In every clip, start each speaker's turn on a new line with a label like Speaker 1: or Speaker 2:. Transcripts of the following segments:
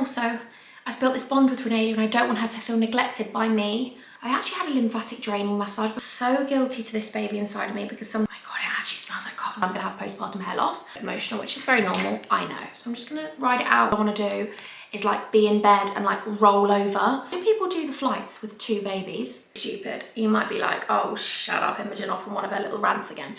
Speaker 1: Also, I've built this bond with Renelia and I don't want her to feel neglected by me. I actually had a lymphatic draining massage. I'm so guilty to this baby inside of me because oh my God, it actually smells like cotton. I'm gonna have postpartum hair loss. Emotional, which is very normal, I know. So I'm just gonna ride it out. What I wanna do is like be in bed and like roll over. Do people do the flights with 2 babies? Stupid. You might be like, oh, shut up, Imogen, off on one of her little rants again.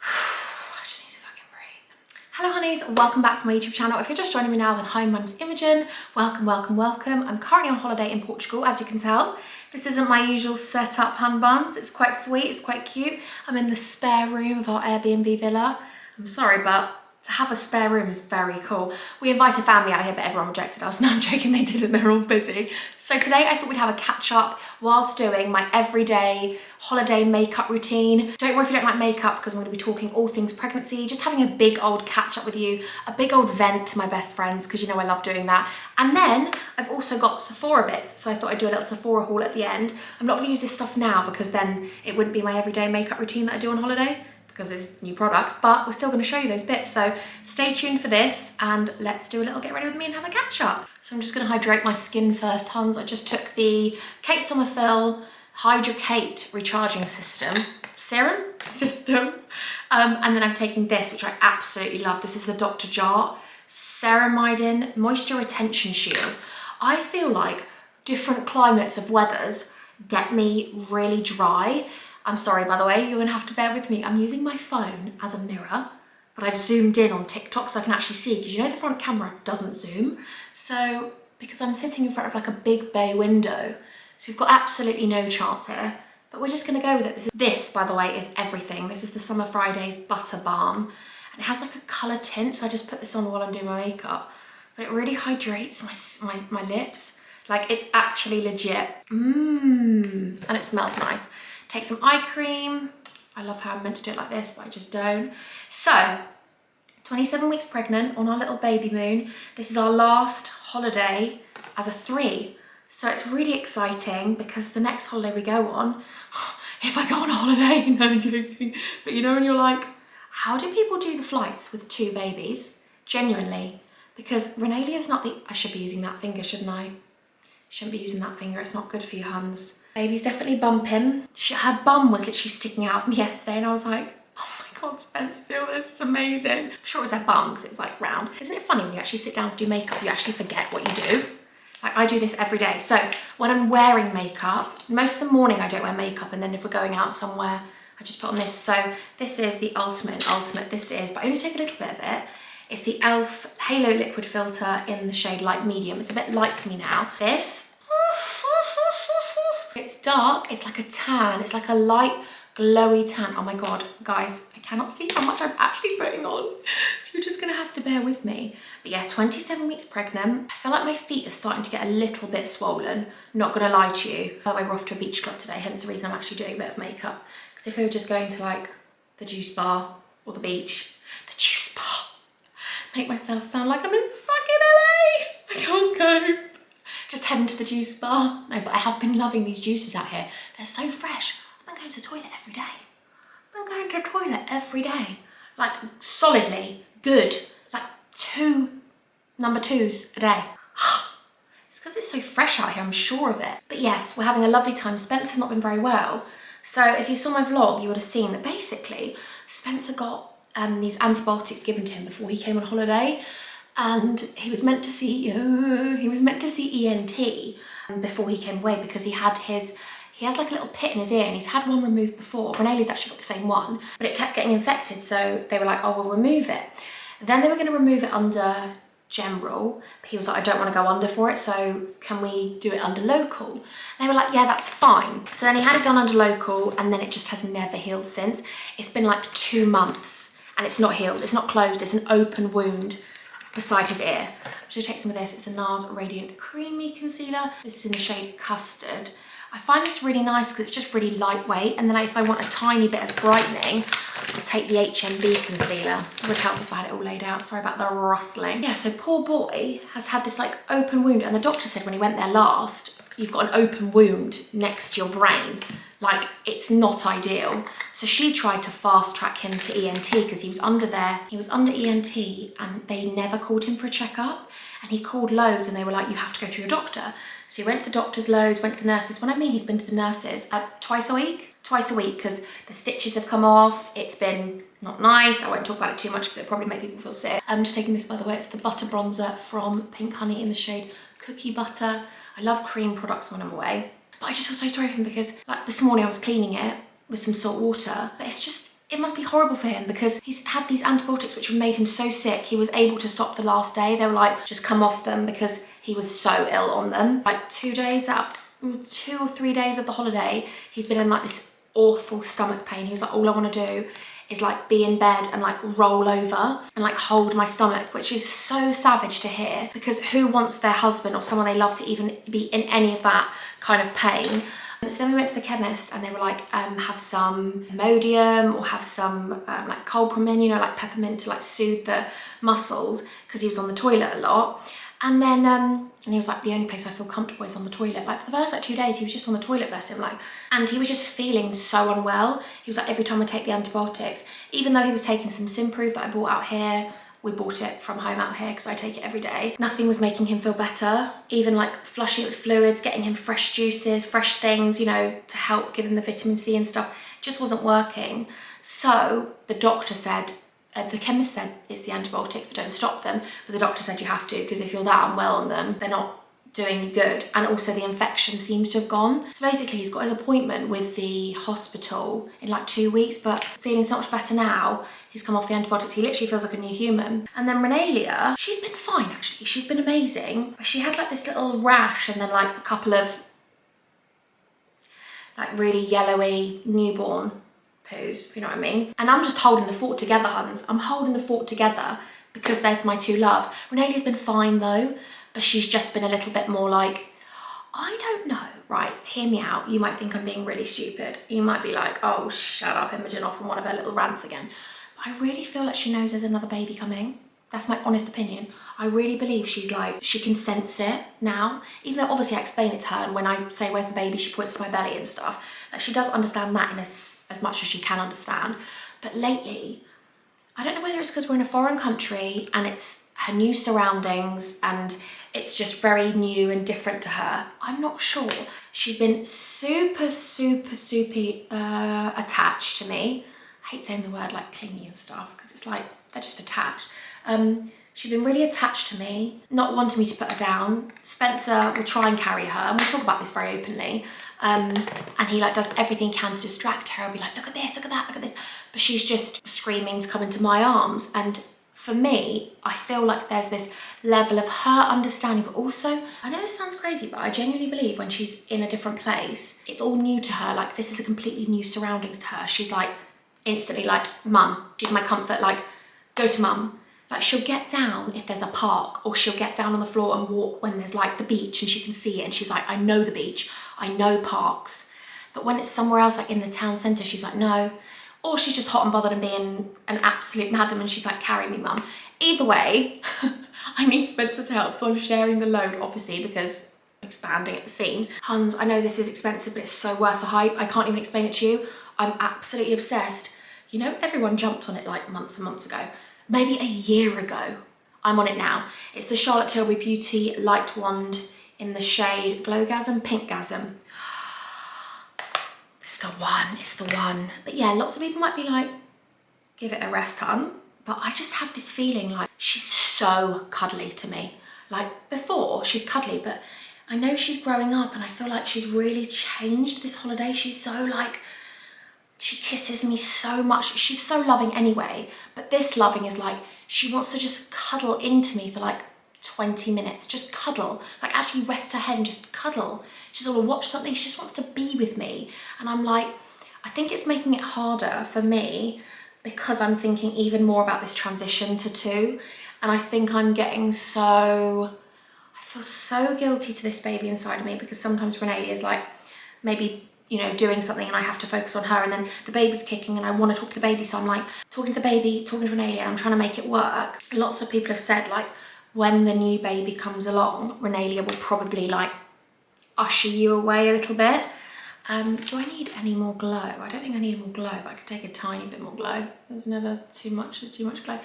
Speaker 1: I just need to fucking breathe. Hello honeys, welcome back to my YouTube channel. If you're just joining me now, then hi, my name's Imogen. Welcome, welcome, welcome. I'm currently on holiday in Portugal, as you can tell. This isn't my usual setup hun buns. It's quite sweet, it's quite cute. I'm in the spare room of our Airbnb villa. I'm sorry, but to have a spare room is very cool. We invited family out here, but everyone rejected us. No, I'm joking, they didn't, they're all busy. So today I thought we'd have a catch up whilst doing my everyday holiday makeup routine. Don't worry if you don't like makeup because I'm gonna be talking all things pregnancy, just having a big old catch up with you, a big old vent to my best friends, because you know I love doing that. And then I've also got Sephora bits, so I thought I'd do a little Sephora haul at the end. I'm not gonna use this stuff now because then it wouldn't be my everyday makeup routine that I do on holiday, because it's new products, but we're still going to show you those bits. So stay tuned for this and let's do a little get ready with me and have a catch up. So I'm just going to hydrate my skin first, huns. I just took the Kate Somerville Hydrate Recharging Serum system. And then I'm taking this, which I absolutely love. This is the Dr. Jart Ceramidin Moisture Retention Shield. I feel like different climates of weathers get me really dry. I'm sorry, by the way, you're gonna have to bear with me. I'm using my phone as a mirror, but I've zoomed in on TikTok so I can actually see, because you know the front camera doesn't zoom. So, because I'm sitting in front of like a big bay window, so we've got absolutely no chance here, but we're just gonna go with it. This, by the way, is everything. This is the Summer Fridays Butter Balm, and it has like a color tint, so I just put this on while I'm doing my makeup, but it really hydrates my lips. Like, it's actually legit. And it smells nice. Take some eye cream. I love how I'm meant to do it like this, but I just don't. So, 27 weeks pregnant on our little baby moon. This is our last holiday as a 3. So it's really exciting because the next holiday we go on, if I go on a holiday, no, I'm joking. But you know when you're like, how do people do the flights with 2 babies? Genuinely. Because Renalia's not the, I should be using that finger, shouldn't I? Shouldn't be using that finger, it's not good for you, huns. Baby's definitely bumping. Her bum was literally sticking out of me yesterday and I was like, oh my God, Spence, feel this, it's amazing. I'm sure it was her bum because it was like round. Isn't it funny when you actually sit down to do makeup, you actually forget what you do? Like, I do this every day. So when I'm wearing makeup, most of the morning I don't wear makeup, and then if we're going out somewhere, I just put on this. So this is the ultimate, this is, but I only take a little bit of it. It's the e.l.f. Halo Liquid Filter in the shade Light Medium. It's a bit light for me now. This, it's dark, it's like a tan. It's like a light, glowy tan. Oh my God, guys, I cannot see how much I'm actually putting on. So you're just gonna have to bear with me. But yeah, 27 weeks pregnant. I feel like my feet are starting to get a little bit swollen. Not gonna lie to you. By the way, we're off to a beach club today, hence the reason I'm actually doing a bit of makeup. Because if we were just going to like the juice bar or the beach, make myself sound like I'm in fucking LA. I can't go. Just heading to the juice bar. No, but I have been loving these juices out here. They're so fresh. I've been going to the toilet every day. I've been going to the toilet every day. Like, solidly good. Like 2 number 2s a day. It's because it's so fresh out here, I'm sure of it. But yes, we're having a lovely time. Spencer's not been very well. So if you saw my vlog, you would have seen that basically Spencer got these antibiotics given to him before he came on holiday, and he was meant to see ENT before he came away because he has like a little pit in his ear and he's had one removed before. Renalia's actually got the same one, but it kept getting infected, so they were like, oh, we'll remove it. Then they were going to remove it under general, but he was like, I don't want to go under for it, so can we do it under local? And they were like, yeah, that's fine. So then he had it done under local, and then it just has never healed since. It's been like 2 months. And it's not healed, it's not closed, it's an open wound beside his ear. I'm just gonna take some of this. It's the NARS Radiant Creamy Concealer. This is in the shade Custard. I find this really nice because it's just really lightweight, and then if I want a tiny bit of brightening, I'll take the HMB concealer. It would help if I had it all laid out. Sorry about the rustling. Yeah, so poor boy has had this like open wound, and the doctor said when he went there last, you've got an open wound next to your brain. Like, it's not ideal. So she tried to fast track him to ENT because he was under there. He was under ENT and they never called him for a checkup. and he called loads and they were like, you have to go through your doctor. So he went to the doctors loads, went to the nurses. When I mean he's been to the nurses twice a week because the stitches have come off. It's been not nice. I won't talk about it too much because it'll probably make people feel sick. I'm just taking this, by the way. It's the butter bronzer from Pink Honey in the shade Cookie Butter. I love cream products when I'm away. But I just feel so sorry for him because like this morning I was cleaning it with some salt water, but it's just, it must be horrible for him because he's had these antibiotics which have made him so sick. He was able to stop the last day. They were like, just come off them because he was so ill on them. Like 2 or 3 days of the holiday, he's been in like this awful stomach pain. He was like, all I want to do is like be in bed and like roll over and like hold my stomach, which is so savage to hear because who wants their husband or someone they love to even be in any of that kind of pain? So then we went to the chemist and they were like, have some Imodium or have some like Colpramin, you know, like peppermint to like soothe the muscles because he was on the toilet a lot. And then, and he was like, the only place I feel comfortable is on the toilet. Like for the first like 2 days, he was just on the toilet, bless him. Like, and he was just feeling so unwell. He was like, every time I take the antibiotics, even though he was taking some Simprove that I bought out here, we bought it from home out here because I take it every day. Nothing was making him feel better. Even like flushing it with fluids, getting him fresh juices, fresh things, you know, to help give him the vitamin C and stuff, just wasn't working. So the doctor said, the chemist said it's the antibiotic, but don't stop them. But the doctor said you have to because if you're that unwell on them, they're not doing you good. And also the infection seems to have gone. So basically he's got his appointment with the hospital in like 2 weeks, but feeling so much better now. He's come off the antibiotics. He literally feels like a new human. And then Renalia, she's been fine actually. She's been amazing. She had like this little rash and then like a couple of like really yellowy newborn poos, if you know what I mean. And I'm just holding the fort together, huns. I'm holding the fort together because they're my two loves. Renalia's been fine though, but she's just been a little bit more like, I don't know, right, hear me out. You might think I'm being really stupid. You might be like, oh, shut up, Imogen, off on one of her little rants again. But I really feel like she knows there's another baby coming. That's my honest opinion. I really believe she's like, she can sense it now. Even though obviously I explain it to her and when I say, where's the baby, she points to my belly and stuff. Like she does understand that in as much as she can understand. But lately, I don't know whether it's because we're in a foreign country and it's her new surroundings and it's just very new and different to her. I'm not sure. She's been super attached to me. I hate saying the word like clingy and stuff because it's like, they're just attached. She's been really attached to me, not wanting me to put her down. Spencer will try and carry her, and we talk about this very openly. And he like does everything he can to distract her. I'll be like, look at this, look at that, look at this. But she's just screaming to come into my arms. And for me, I feel like there's this level of her understanding, but also, I know this sounds crazy, but I genuinely believe when she's in a different place, it's all new to her. Like this is a completely new surroundings to her. She's like instantly like, mum. She's my comfort, like, go to mum. Like she'll get down if there's a park, or she'll get down on the floor and walk when there's like the beach and she can see it and she's like, I know the beach, I know parks. But when it's somewhere else, like in the town centre, she's like, no. Or she's just hot and bothered and being an absolute madam and she's like, carry me, mum. Either way, I need Spencer's help, so I'm sharing the load, obviously, because I'm expanding at the seams. Huns, I know this is expensive, but it's so worth the hype. I can't even explain it to you. I'm absolutely obsessed. You know, everyone jumped on it like months and months ago. Maybe a year ago. I'm on it now. It's the Charlotte Tilbury Beauty Light Wand in the shade Glowgasm, Pinkgasm. It's the one, it's the one. But yeah, lots of people might be like, give it a rest, hun. But I just have this feeling like she's so cuddly to me. Like before, she's cuddly, but I know she's growing up and I feel like she's really changed this holiday. She's so like, she kisses me so much. She's so loving anyway, but this loving is like, she wants to just cuddle into me for like 20 minutes, just cuddle, like actually rest her head and just cuddle. She doesn't want to watch something, she just wants to be with me. And I'm like, I think it's making it harder for me because I'm thinking even more about this transition to 2. And I think I'm getting so, I feel so guilty to this baby inside of me because sometimes Renalia is like, maybe, you know, doing something and I have to focus on her and then the baby's kicking and I want to talk to the baby. So I'm like talking to the baby, talking to Renalia, and I'm trying to make it work. Lots of people have said like when the new baby comes along, Renalia will probably like usher you away a little bit. Do I need any more glow? I don't think I need more glow, but I could take a tiny bit more glow. There's never too much, there's too much glow.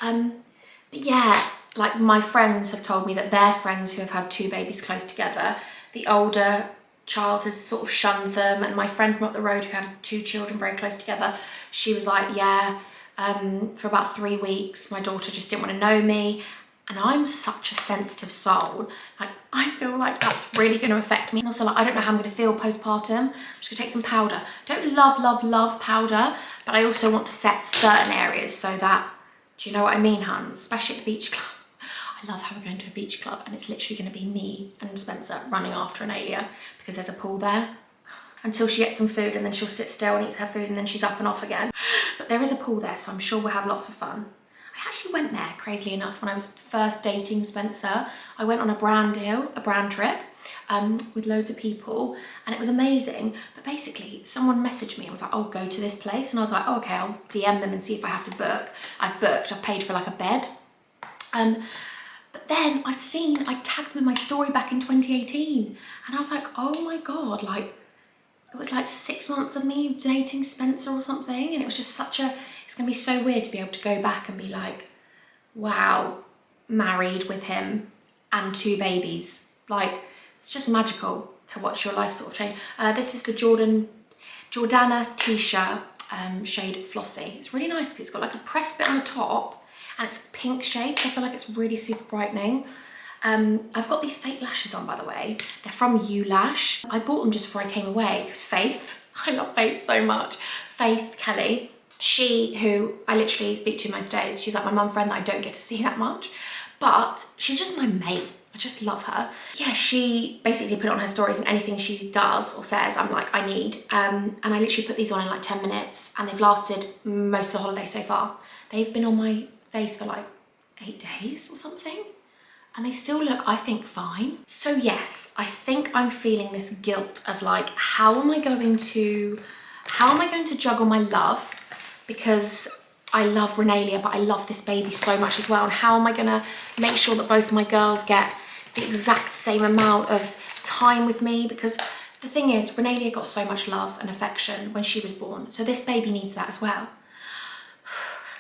Speaker 1: But yeah, like my friends have told me that their friends who have had 2 babies close together, the older child has sort of shunned them, and my friend from up the road who had 2 children very close together, she was like, yeah, for about 3 weeks my daughter just didn't want to know me. And I'm such a sensitive soul, like I feel like that's really going to affect me. And also, like, I don't know how I'm going to feel postpartum. I'm just going to take some powder. Don't love powder, but I also want to set certain areas so that, do you know what I mean, Hans? Especially at the beach club. I love how we're going to a beach club and it's literally going to be me and Spencer running after Analia because there's a pool there until she gets some food, and then she'll sit still and eat her food, and then she's up and off again. But there is a pool there, so I'm sure we'll have lots of fun. I actually went there, crazily enough, when I was first dating Spencer. I went on a brand trip with loads of people, and it was amazing. But basically, someone messaged me and was like, oh, go to this place. And I was like, oh, okay, I'll DM them and see if I have to book. I've booked, I've paid for like a bed. But then I tagged them in my story back in 2018. And I was like, oh my God, like, it was like 6 months of me dating Spencer or something. And it was just it's gonna be so weird to be able to go back and be like, wow, married with him and 2 babies. Like, it's just magical to watch your life sort of change. This is the Jordana T-shirt shade Flossy. It's really nice because it's got like a pressed bit on the top and it's a pink shade, so I feel like it's really super brightening. I've got these fake lashes on, by the way. They're from Lash. I bought them just before I came away because Faith, I love Faith so much. Faith Kelly, who I literally speak to most days, she's like my mum friend that I don't get to see that much, but she's just my mate. I just love her. Yeah, she basically put it on her stories, and anything she does or says, I'm like, I need. And I literally put these on in like 10 minutes, and they've lasted most of the holiday so far. They've been on my face for like 8 days or something, and they still look, I think, fine. So yes, I think I'm feeling this guilt of like, how am I going to juggle my love? Because I love Renalia, but I love this baby so much as well. And how am I gonna make sure that both of my girls get the exact same amount of time with me? Because the thing is, Renalia got so much love and affection when she was born. So this baby needs that as well.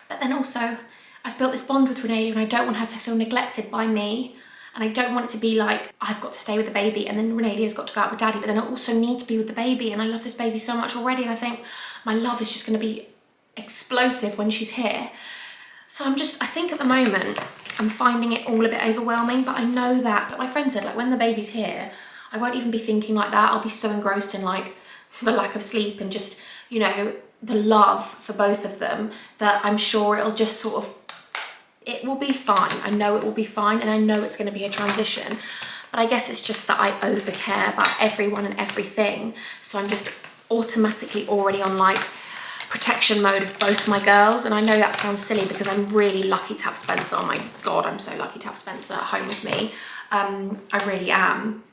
Speaker 1: But then also, I've built this bond with Renalia, and I don't want her to feel neglected by me. And I don't want it to be like, I've got to stay with the baby and then Renalia's got to go out with daddy, but then I also need to be with the baby. And I love this baby so much already. And I think my love is just gonna be explosive when she's here. So I think at the moment, I'm finding it all a bit overwhelming, but I know that, but my friend said, like, when the baby's here, I won't even be thinking like that. I'll be so engrossed in like the lack of sleep and just, you know, the love for both of them, that I'm sure it'll just sort of, it will be fine. I know it will be fine, and I know it's going to be a transition, but I guess it's just that I overcare about everyone and everything. So I'm just automatically already on like protection mode of both my girls. And I know that sounds silly because I'm really lucky to have Spencer. Oh my God, I'm so lucky to have Spencer at home with me. I really am.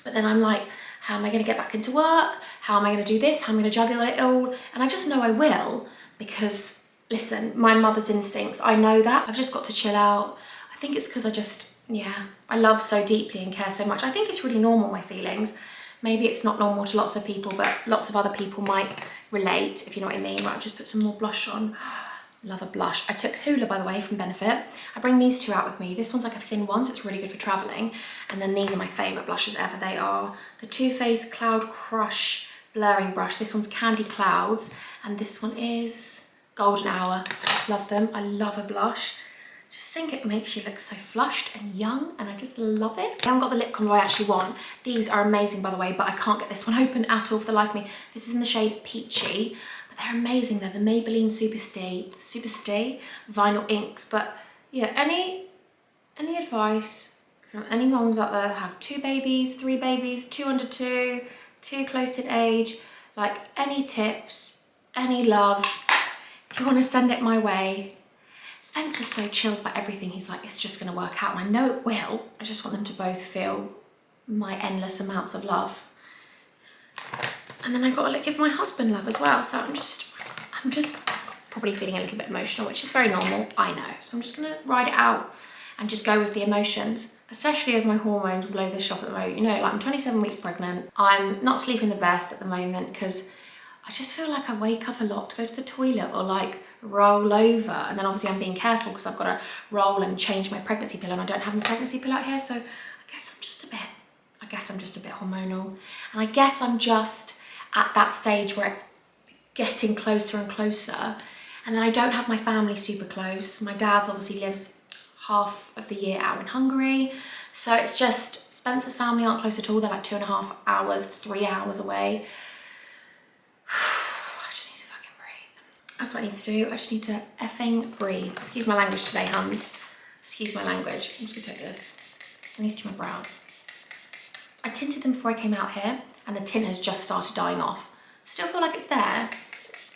Speaker 1: But then I'm like, how am I going to get back into work? How am I going to do this? How am I going to juggle it all? And I just know I will, because listen, my mother's instincts, I know that. I've just got to chill out. I think it's because I love so deeply and care so much. I think it's really normal, my feelings. Maybe it's not normal to lots of people, but lots of other people might relate, if you know what I mean. Right, I've just put some more blush on. Love a blush. I took Hoola, by the way, from Benefit. I bring these 2 out with me. This one's like a thin one, so it's really good for traveling. And then these are my favorite blushes ever. They are the Too Faced Cloud Crush Blurring Brush. This one's Candy Clouds, and this one is Golden Hour. I just love them. I love a blush. Just think it makes you look so flushed and young, and I just love it. I haven't got the lip combo I actually want. These are amazing, by the way, but I can't get this one open at all for the life of me. This is in the shade Peachy, but they're amazing. They're the Maybelline Super Stay Vinyl Inks. But yeah, any advice from any moms out there that have 2 babies, 3 babies, 2 under 2, 2 close in age, like any tips, any love, if you want to send it my way. Spencer's so chilled about everything. He's like, it's just going to work out, and I know it will. I just want them to both feel my endless amounts of love. And then I've got to give my husband love as well. So I'm just probably feeling a little bit emotional, which is very normal, I know. So I'm just going to ride it out and just go with the emotions, especially with my hormones all over the shop at the moment. You know, like, I'm 27 weeks pregnant. I'm not sleeping the best at the moment because I just feel like I wake up a lot to go to the toilet or like roll over. And then obviously I'm being careful because I've got to roll and change my pregnancy pill, and I don't have my pregnancy pill out here, so I guess I'm just a bit hormonal. And I guess I'm just at that stage where it's getting closer and closer. And then I don't have my family super close. My dad's obviously lives half of the year out in Hungary. So it's just, Spencer's family aren't close at all. They're like 2.5 hours, 3 hours away. I just need to fucking breathe. That's what I need to do. I just need to effing breathe. Excuse my language today, Hans. Excuse my language. I'm just gonna take this. I need to do my brows. I tinted them before I came out here, and the tint has just started dying off. Still feel like it's there.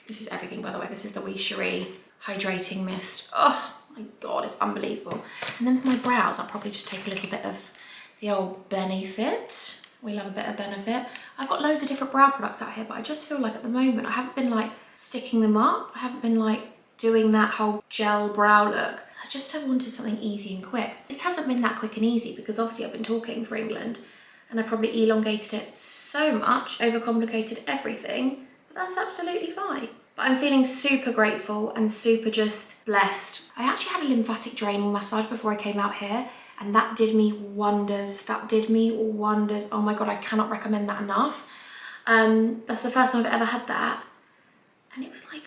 Speaker 1: This is everything, by the way. This is the Wee Cherie Hydrating Mist. Oh my God, it's unbelievable. And then for my brows, I'll probably just take a little bit of the old Benefit. We love a bit of Benefit. I've got loads of different brow products out here, but I just feel like at the moment, I haven't been like sticking them up. I haven't been like doing that whole gel brow look. I just have wanted something easy and quick. This hasn't been that quick and easy because obviously I've been talking for England, and I probably elongated it so much, overcomplicated everything, but that's absolutely fine. But I'm feeling super grateful and super just blessed. I actually had a lymphatic draining massage before I came out here, and that did me wonders. That did me wonders. Oh my God, I cannot recommend that enough. That's the first time I've ever had that. And it was like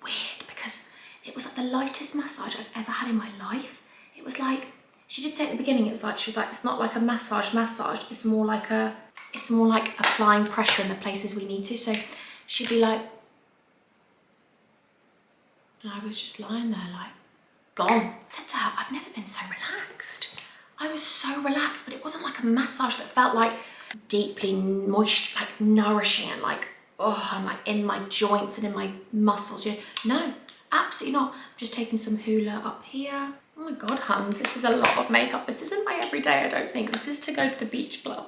Speaker 1: weird because it was like the lightest massage I've ever had in my life. It was like, she did say at the beginning, she was like, it's not like a massage, it's more like applying pressure in the places we need to. So she'd be like, and I was just lying there like, gone. I said to her, I've never been so relaxed. I was so relaxed, but it wasn't like a massage that felt like deeply moist, like nourishing and like, oh, and like in my joints and in my muscles. You know? No, absolutely not. I'm just taking some hula up here. Oh my God, Hans, this is a lot of makeup. This isn't my everyday, I don't think. This is to go to the beach club.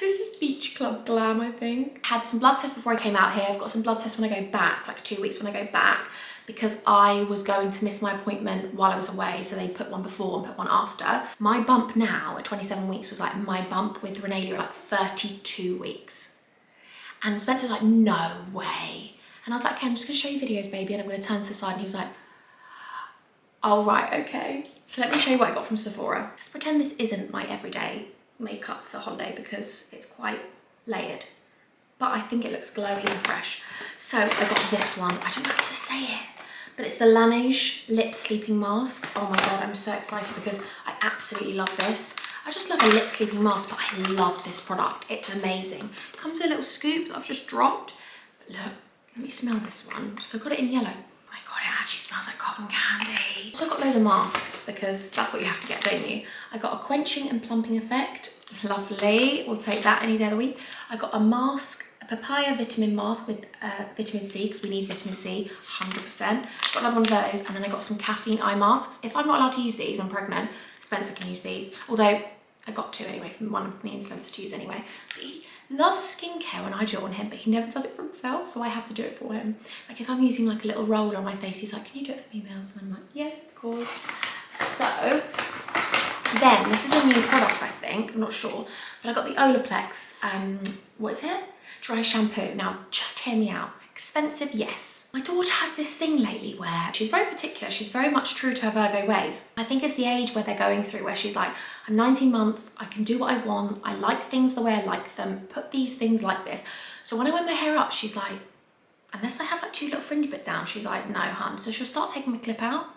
Speaker 1: This is beach club glam, I think. Had some blood tests before I came out here. I've got some blood tests when I go back, like 2 weeks when I go back, because I was going to miss my appointment while I was away. So they put one before and put one after. My bump now at 27 weeks was like my bump with Renelia at like 32 weeks. And Spencer was like, no way. And I was like, okay, I'm just gonna show you videos, baby. And I'm gonna turn to the side, and he was like, oh, right, okay. So let me show you what I got from Sephora. Let's pretend this isn't my everyday makeup for holiday because it's quite layered, but I think it looks glowy and fresh. So I got this one. I don't know how to say it, but it's the Laneige Lip Sleeping Mask. Oh my God, I'm so excited because I absolutely love this. I just love a lip sleeping mask, but I love this product. It's amazing. It comes with a little scoop that I've just dropped. But look, let me smell this one. So I've got it in yellow. God, it actually smells like cotton candy. So I got loads of masks because that's what you have to get, don't you? I got a quenching and plumping effect. Lovely, we'll take that any day of the week. I got a mask, a papaya vitamin mask with vitamin C, because we need vitamin C, 100%. Got another one of those, and then I got some caffeine eye masks. If I'm not allowed to use these, I'm pregnant, Spencer can use these. Although I got two anyway, from one of me and Spencer to use anyway. But he loves skincare when I do it on him, but he never does it for himself, so I have to do it for him. Like if I'm using like a little roller on my face, he's like, can you do it for me, Mills? And I'm like, yes, of course. So then, this is a new product, I think, I'm not sure, but I got the Olaplex, what is it? Dry shampoo. Now, just hear me out. Expensive, yes. My daughter has this thing lately where she's very particular. She's very much true to her Virgo ways. I think it's the age where they're going through, where she's like, I'm 19 months, I can do what I want, I like things the way I like them, put these things like this. So when I wear my hair up, she's like, unless I have like two little fringe bits down, she's like, no, hun. So she'll start taking my clip out.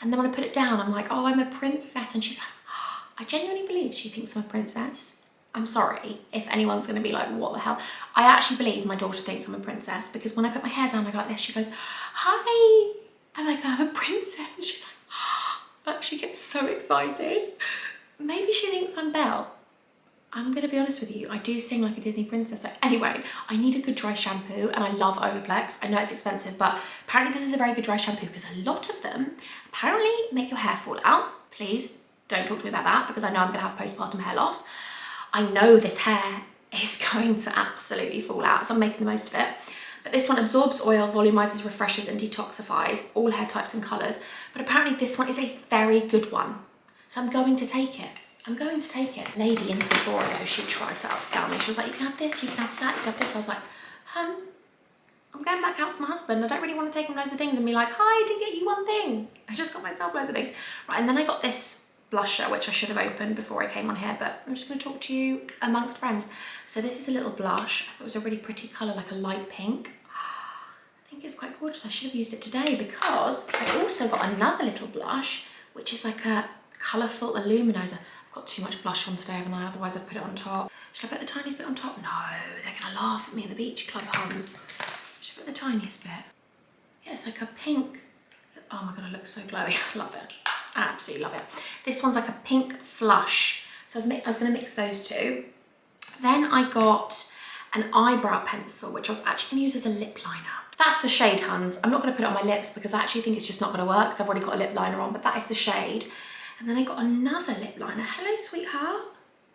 Speaker 1: And then when I put it down, I'm like, oh, I'm a princess. And she's like, oh, I genuinely believe she thinks I'm a princess. I'm sorry if anyone's going to be like, what the hell? I actually believe my daughter thinks I'm a princess, because when I put my hair down, I go like this, she goes, hi. I'm like, I'm a princess. And she's like, oh, she gets so excited. Maybe she thinks I'm Belle. I'm going to be honest with you, I do sing like a Disney princess. So anyway, I need a good dry shampoo, and I love Olaplex. I know it's expensive, but apparently this is a very good dry shampoo, because a lot of them apparently make your hair fall out. Please don't talk to me about that, because I know I'm going to have postpartum hair loss. I know this hair is going to absolutely fall out, so I'm making the most of it. But this one absorbs oil, volumizes, refreshes, and detoxifies all hair types and colours. But apparently this one is a very good one. So I'm going to take it. I'm going to take it. Lady in Sephora, though, she tried to upsell me. She was like, you can have this, you can have that, you can have this. I was like, I'm going back out to my husband. I don't really want to take him loads of things and be like, hi, I didn't get you one thing. I just got myself loads of things. Right, and then I got this blusher, which I should have opened before I came on here, but I'm just going to talk to you amongst friends. So this is a little blush. I thought it was a really pretty colour, like a light pink. I think it's quite gorgeous. I should have used it today because I also got another little blush, which is like a colourful illuminizer. I've got too much blush on today, haven't I? Otherwise I'd put it on top. Should I put the tiniest bit on top? No, they're going to laugh at me in the beach club Huns. Should I put the tiniest bit? Yeah, it's like a pink. Oh my God, it looks so glowy. I love it. I absolutely love it. This one's like a pink flush. So I was going to mix those two. Then I got an eyebrow pencil, which I was actually going to use as a lip liner. That's the shade, Huns. I'm not going to put it on my lips because I actually think it's just not going to work because I've already got a lip liner on, but that is the shade. And then I got another lip liner. Hello, sweetheart.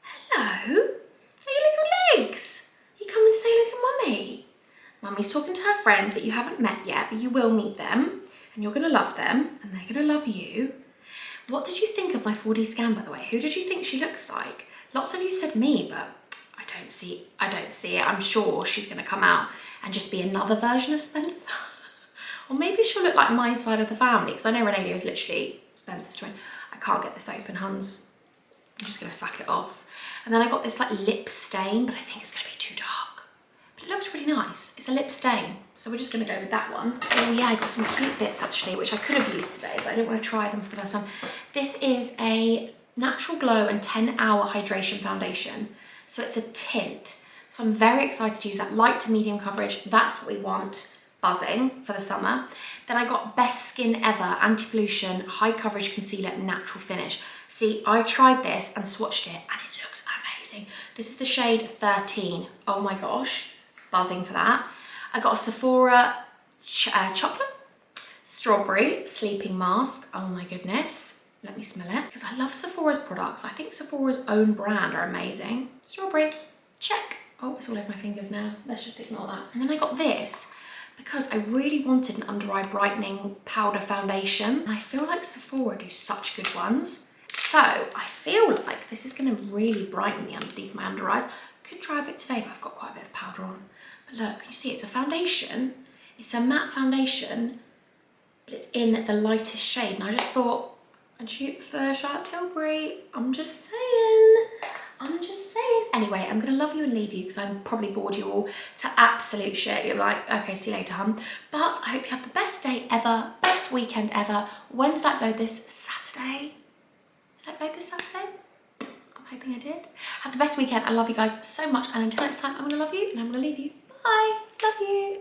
Speaker 1: Hello. Are your little legs? You come and say hello to Mummy. Mummy's talking to her friends that you haven't met yet, but you will meet them and you're going to love them and they're going to love you. What did you think of my 4D scan, by the way? Who did you think she looks like? Lots of you said me, but I don't see it. I'm sure she's going to come out and just be another version of Spencer. Or maybe she'll look like my side of the family, because I know Renelia is literally Spencer's twin. I can't get this open, Huns. I'm just going to sack it off. And then I got this like lip stain, but I think it's going to be too dark. But it looks really nice. It's a lip stain, so we're just going to go with that one. Oh yeah, I got some cute bits actually, which I could have used today, but I didn't want to try them for the first time. This is a Natural Glow and 10-hour hydration foundation. So it's a tint. So I'm very excited to use that. Light to medium coverage, that's what we want. Buzzing for the summer. Then I got Best Skin Ever Anti-Pollution High Coverage Concealer Natural Finish. See, I tried this and swatched it and it looks amazing. This is the shade 13. Oh my gosh, buzzing for that. I got a Sephora chocolate strawberry sleeping mask. Oh my goodness. Let me smell it, because I love Sephora's products. I think Sephora's own brand are amazing. Strawberry, check. Oh, it's all over my fingers now. Let's just ignore that. And then I got this because I really wanted an under eye brightening powder foundation. And I feel like Sephora do such good ones. So I feel like this is gonna really brighten me underneath my under eyes. Could try a bit today, but I've got quite a bit of powder on. But look, you see it's a foundation. It's a matte foundation, but it's in the lightest shade. And I just thought, and shoot for Charlotte Tilbury. I'm just saying. Anyway, I'm gonna love you and leave you because I'm probably bored you all to absolute shit. You're like, okay, see you later, hun. But I hope you have the best day ever, best weekend ever. When did I upload this? Saturday? Did I upload this Saturday? I'm hoping I did. Have the best weekend. I love you guys so much. And until next time, I'm gonna love you and I'm gonna leave you. Bye. Love you.